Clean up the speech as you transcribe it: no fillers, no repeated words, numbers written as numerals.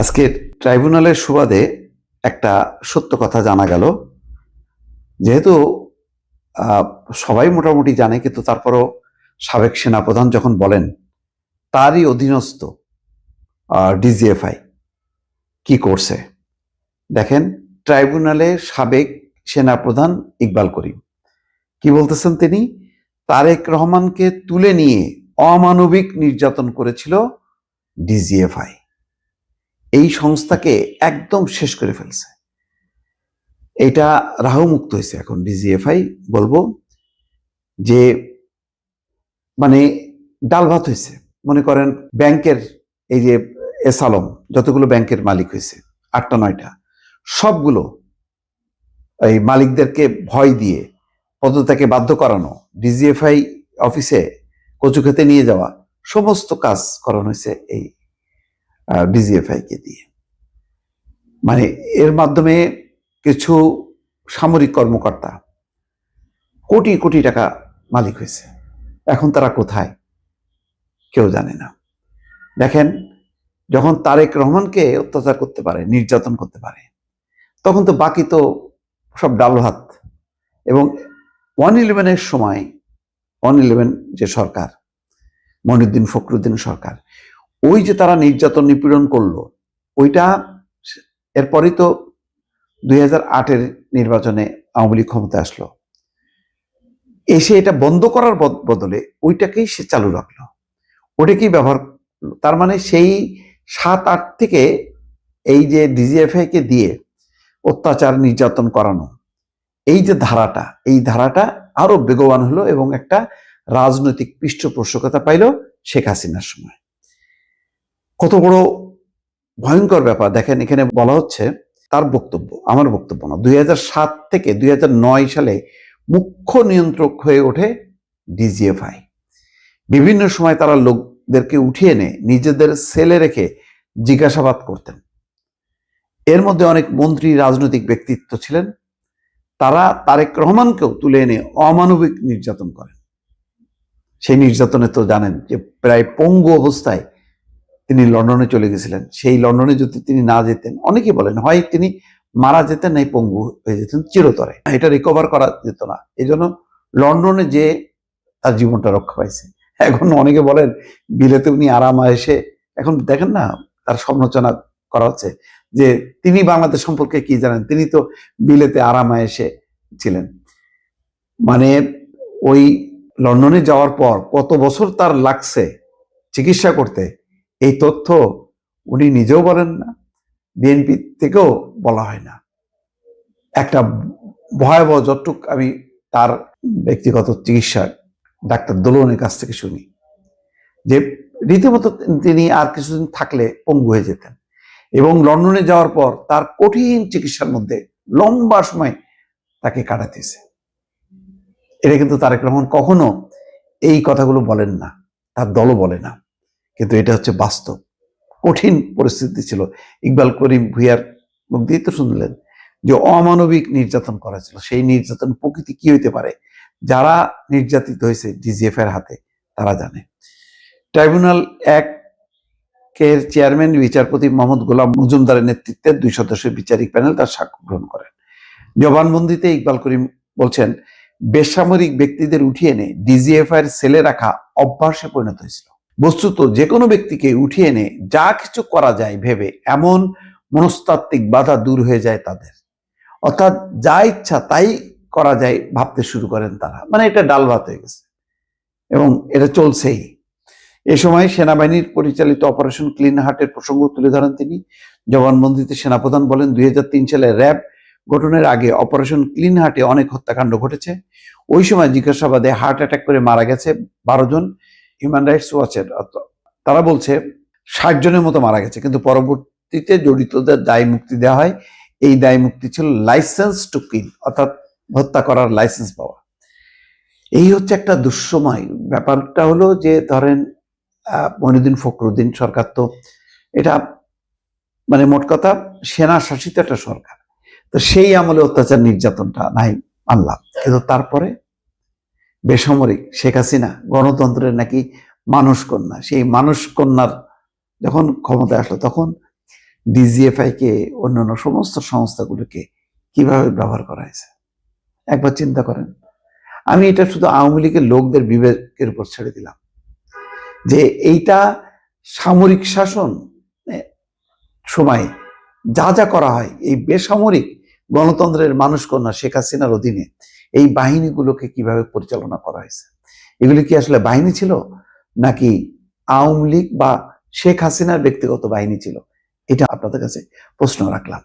আজকে ট্রাইব্যুনালের সুবাদে একটা সত্য কথা জানা গেল। যেহেতু সবাই মোটামুটি জানে, কিন্তু তারপরও সাবেক সেনাপ্রধান যখন বলেন তারই অধীনস্থ ডিজিএফআই কি করছে, দেখেন ট্রাইব্যুনালে সাবেক সেনাপ্রধান ইকবাল করিম কি বলতেছেন। তিনি তারেক রহমানকে তুলে নিয়ে অমানবিক নির্যাতন করেছিল ডিজিএফআই, এই সংস্থাকে একদম শেষ করে ফেলছে। এটা রাহু মুক্ত হয়েছে এখন ডিজিএফআই, বলবো যে মানে ডাল ভাত হয়েছে। মনে করেন ব্যাংকের এই যে এসালম যতগুলো ব্যাংকের মালিক হয়েছে 8টা 9টা, সবগুলো এই মালিকদেরকে ভয় দিয়ে পদত্যাগে বাধ্য করানো, ডিজিএফআই অফিসে কচু খেতে নিয়ে যাওয়া, সমস্ত কাজ করানো হয়েছে এই ডিজিএফআই কে দিয়ে। মানে এর মাধ্যমে কিছু সামরিক কর্মকর্তা কোটি কোটি টাকা মালিক হয়েছে। এখন তারা কোথায় কেউ জানে না। দেখেন, যখন তারেক রহমানকে অত্যাচার করতে পারে, নির্যাতন করতে পারে, তখন তো বাকি তো সব ডাল ভাত। এবং 111-এর সময় 111 যে সরকার, মনিউদ্দিন ফখরুদ্দিন সরকার, ওই যে তারা নির্যাতন নিপীড়ন করলো, ওইটা এরপরই তো 2008-এর নির্বাচনে আওয়ামী লীগ ক্ষমতায় আসলো, এসে এটা বন্ধ করার বদলে ওইটাকেই সে চালু রাখলো, ওটাকেই ব্যবহার করলো। তার মানে সেই 7-8 থেকে এই যে ডিজিএফআই কে দিয়ে অত্যাচার নির্যাতন করানো, এই যে ধারাটা, এই ধারাটা আরো বেগবান হলো এবং একটা রাজনৈতিক পৃষ্ঠপোষকতা পাইল শেখ হাসিনার সময়। কত বড় ভয়ঙ্কর ব্যাপার দেখেন। এখানে বলা হচ্ছে তার বক্তব্য, আমার বক্তব্য না, 2007 থেকে 2009 সালে মুখ্য নিয়ন্ত্রক হয়ে ওঠে ডিজিএফআই। বিভিন্ন সময় তারা লোকদেরকে উঠিয়ে এনে নিজেদের সেলে রেখে জিজ্ঞাসাবাদ করতেন। এর মধ্যে অনেক মন্ত্রী, রাজনৈতিক ব্যক্তিত্ব ছিলেন। তারা তারেক রহমানকেও তুলে এনে অমানবিক নির্যাতন করেন। সেই নির্যাতনে তো জানেন যে প্রায় পঙ্গু অবস্থায় তিনি লন্ডনে চলে গেছিলেন। সেই লন্ডনে যদি তিনি না যেতেন, অনেকে বলেন হয় তিনি মারা যেতেন, নাই পঙ্গু হয়ে যেতেন চিরতরে, এটা রিকভার করা যেত না। এই জন্য লন্ডনে যে তার জীবনটা রক্ষা পাইছে। এখন অনেকে বলেন বিলেতে উনি আরাম-আয়েশে, এখন দেখেন না তার সমালোচনা করা হচ্ছে যে তিনি বাংলাদেশ সম্পর্কে কি জানেন, তিনি তো বিলেতে আরাম-আয়েশে ছিলেন। মানে ওই লন্ডনে যাওয়ার পর কত বছর তার লাগছে চিকিৎসা করতে, এই তথ্য উনি নিজেও বলেন না, বিএনপি থেকেও বলা হয় না। একটা ভয়াবহ, যতটুক আমি তার ব্যক্তিগত চিকিৎসা ডাক্তার দোলনের কাছ থেকে শুনি, যে রীতিমতো তিনি আর কিছুদিন থাকলে পঙ্গু হয়ে যেতেন। এবং লন্ডনে যাওয়ার পর তার কঠিন চিকিৎসার মধ্যে লম্বা সময় তাকে কাটাতেছে। এটা কিন্তু তারেক রহমান কখনো এই কথাগুলো বলেন না, তার দলও বলে না, কিন্তু এটা হচ্ছে বাস্তব। কঠিন পরিস্থিতি ছিল। ইকবাল করিম ভূঁইয়ার মুখ দিয়ে তো শুনলেন যে অমানবিক নির্যাতন করা ছিল। সেই নির্যাতন প্রকৃতি কি হইতে পারে, যারা নির্যাতিত হয়েছে ডিজিএফআই এর হাতে তারা জানে। ট্রাইব্যুনাল 1-এর চেয়ারম্যান বিচারপতি মোহাম্মদ গোলাম মজুমদারের নেতৃত্বে 2 সদস্যের বিচারিক প্যানেল তার সাক্ষ্য গ্রহণ করেন। জবানবন্দিতে ইকবাল করিম বলছেন, বেসামরিক ব্যক্তিদের উঠিয়ে এনে ডিজিএফআই এর সেলে রাখা অভ্যাসে পরিণত হয়েছিল। বস্তুত যে কোনো ব্যক্তিকে উঠিয়ে এনে যা কিছু করা যায় ভেবে এমন মনস্তাত্ত্বিক বাধা দূর হয়ে যায় তাদের, অর্থাৎ যা ইচ্ছা তাই করা যায় ভাবতে শুরু করেন তারা। মানে এটা ডাল ভাত হয়ে গেছে এবং এটা চলছেই। এ সময় সেনাবাহিনীর পরিচালিত অপারেশন ক্লিন হার্টের প্রসঙ্গ তুলে ধরেন তিনি। জবানবন্দিতে সেনাপ্রধান বলেন, 2003 সালে র্যাব গঠনের আগে অপারেশন ক্লিন হার্টে অনেক হত্যাকাণ্ড ঘটেছে। ওই সময় জিজ্ঞাসাবাদে হার্ট অ্যাটাক করে মারা গেছে 12 জন। হিউম্যান রাইটস ওয়াচের তারা বলছে 60 জনের মতো মারা গেছে, কিন্তু পরবর্তীতে জড়িতদের দায় মুক্তি দেওয়া হয়। এই দায় মুক্তি ছিল লাইসেন্স টু কিল, অর্থাৎ হত্যা করার লাইসেন্স পাওয়া। এই হচ্ছে একটা দুঃসময়। ব্যাপারটা হলো যে ধরেন মনিউদ্দিন ফখরুদ্দিন সরকার তো এটা মানে মোট কথা সেনা শাসিত একটা সরকার, তো সেই আমলে অত্যাচার নির্যাতনটা নাই মানলাম, কিন্তু তারপরে বেসামরিক শেখ হাসিনা গণতন্ত্রের নাকি মানুষ কন্যা, সেই মানুষ কন্যার যখন ক্ষমতায় আসলো তখন ডিজিএফআই কে অন্যান্য সমস্ত সংস্থাগুলোকে কিভাবে ব্যবহার করা হয়েছে একবার চিন্তা করেন। আমি এটা শুধু আওয়ামী লীগের লোকদের বিবেকের উপর ছেড়ে দিলাম যে এইটা সামরিক শাসন সময় যা যা করা হয় এই বেসামরিক গণতন্ত্রের মানুষকন্যা শেখ হাসিনার অধীনে এই বাহিনীগুলোকে কিভাবে পরিচালনা করা হয়েছে, এগুলি কি আসলে বাহিনী ছিল নাকি আওয়ামী লীগ বা শেখ হাসিনার ব্যক্তিগত বাহিনী ছিল, এটা আপনাদের কাছে প্রশ্ন রাখলাম।